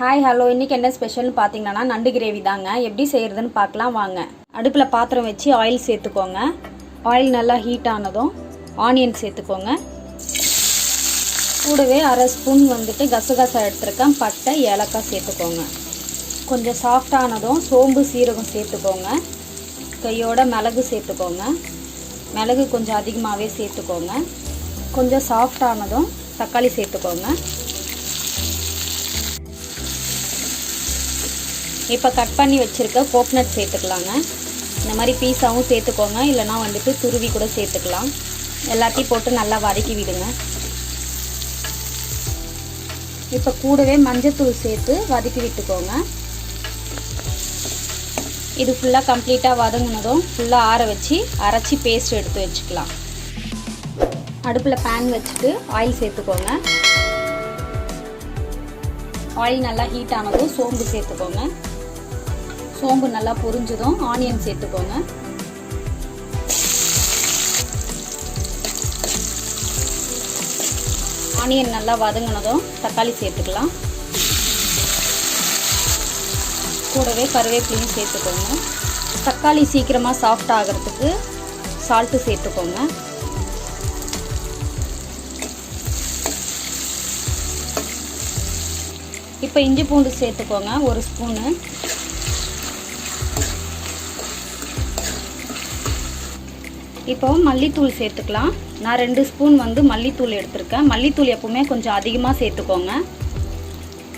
Hi hello, இன்றைக்கி என்ன ஸ்பெஷல்னு பார்த்தீங்கன்னா நண்டு கிரேவி தாங்க. எப்படி செய்கிறதுன்னு பார்க்கலாம் வாங்க. அடுப்பில் பாத்திரம் வச்சு ஆயில் சேர்த்துக்கோங்க. ஆயில் நல்லா ஹீட் ஆனதும் ஆனியன் சேர்த்துக்கோங்க. கூடவே அரை ஸ்பூன் கசகசா எடுத்துருக்கேன். பட்டை ஏலக்காய் சேர்த்துக்கோங்க. கொஞ்சம் சாஃப்டானதும் சோம்பு சீரகம் சேர்த்துக்கோங்க. கையோட மிளகு சேர்த்துக்கோங்க. மிளகு கொஞ்சம் அதிகமாகவே சேர்த்துக்கோங்க. கொஞ்சம் சாஃப்டானதும் தக்காளி சேர்த்துக்கோங்க. இப்போ கட் பண்ணி வச்சுருக்க கோகனட் சேர்த்துக்கலாங்க. இந்த மாதிரி பீஸாவும் சேர்த்துக்கோங்க, இல்லைனா துருவி கூட சேர்த்துக்கலாம். எல்லாத்தையும் போட்டு நல்லா வதக்கி விடுங்க. இப்போ கூடவே மஞ்சத்தூள் சேர்த்து வதக்கி விட்டுக்கோங்க. இது ஃபுல்லாக கம்ப்ளீட்டாக வதங்கினதும் ஃபுல்லாக ஆற வச்சு அரைச்சி பேஸ்ட் எடுத்து வச்சுக்கலாம். அடுப்பில் பேன் வச்சுட்டு ஆயில் சேர்த்துக்கோங்க. ஆயில் நல்லா ஹீட் ஆனதும் சோம்பு சேர்த்துக்கோங்க. சோம்பு நல்லா பொரிஞ்சதும் ஆனியன் சேர்த்துக்கோங்க. ஆனியன் நல்லா வதங்கினதும் தக்காளி சேர்த்துக்கலாம். கூடவே கருவேப்பிலையும் சேர்த்துக்கோங்க. தக்காளி சீக்கிரமாக சாஃப்ட் ஆகிறதுக்கு சால்ட்டு சேர்த்துக்கோங்க. இப்போ இஞ்சி பூண்டு சேர்த்துக்கோங்க, ஒரு ஸ்பூனு. இப்போ மல்லித்தூள் சேர்த்துக்கலாம். நான் 2 ஸ்பூன் மல்லித்தூள் எடுத்திருக்கேன். மல்லித்தூள் எப்பவுமே கொஞ்சம் அதிகமாக சேர்த்துக்கோங்க.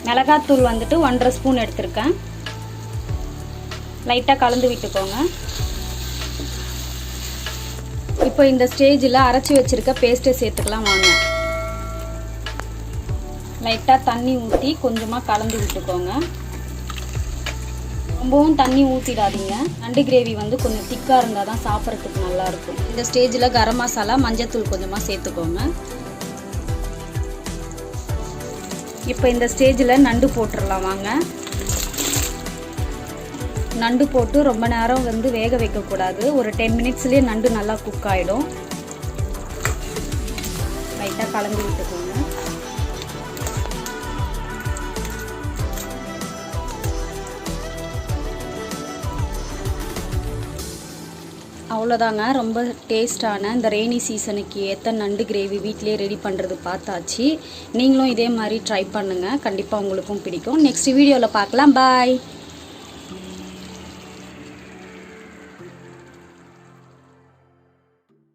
மிளகாத்தூள் 1.5 ஸ்பூன் எடுத்திருக்கேன். லைட்டாக கலந்து விட்டுக்கோங்க. இப்போ இந்த ஸ்டேஜில் அரைச்சி வச்சுருக்க பேஸ்ட்டை சேர்த்துக்கலாம் வாங்க. லைட்டாக தண்ணி ஊற்றி கொஞ்சமாக கலந்து விட்டுக்கோங்க. ரொம்பவும் தண்ணி ஊற்றிடாதீங்க. நண்டு கிரேவி கொஞ்சம் திக்காக இருந்தால் தான் சாப்பிட்றதுக்கு நல்லாயிருக்கும். இந்த ஸ்டேஜில் கரம் மசாலா, மஞ்சத்தூள் கொஞ்சமாக சேர்த்துக்கோங்க. இப்போ இந்த ஸ்டேஜில் நண்டு போட்டுடலாம் வாங்க. நண்டு போட்டு ரொம்ப நேரம் வேக வைக்கக்கூடாது. ஒரு 10 மினிட்ஸ்லேயே நண்டு நல்லா குக் ஆகிடும். லைட்டாக கலந்து விட்டுக்கோங்க. அவ்வளோதாங்க. ரொம்ப டேஸ்டான இந்த ரெய்னி சீசனுக்கு ஏற்ற நண்டு கிரேவி வீட்டிலே ரெடி பண்ணுறது பார்த்தாச்சு. நீங்களும் இதே மாதிரி ட்ரை பண்ணுங்கள். கண்டிப்பாக உங்களுக்கும் பிடிக்கும். நெக்ஸ்ட் வீடியோவில் பார்க்கலாம். பாய்.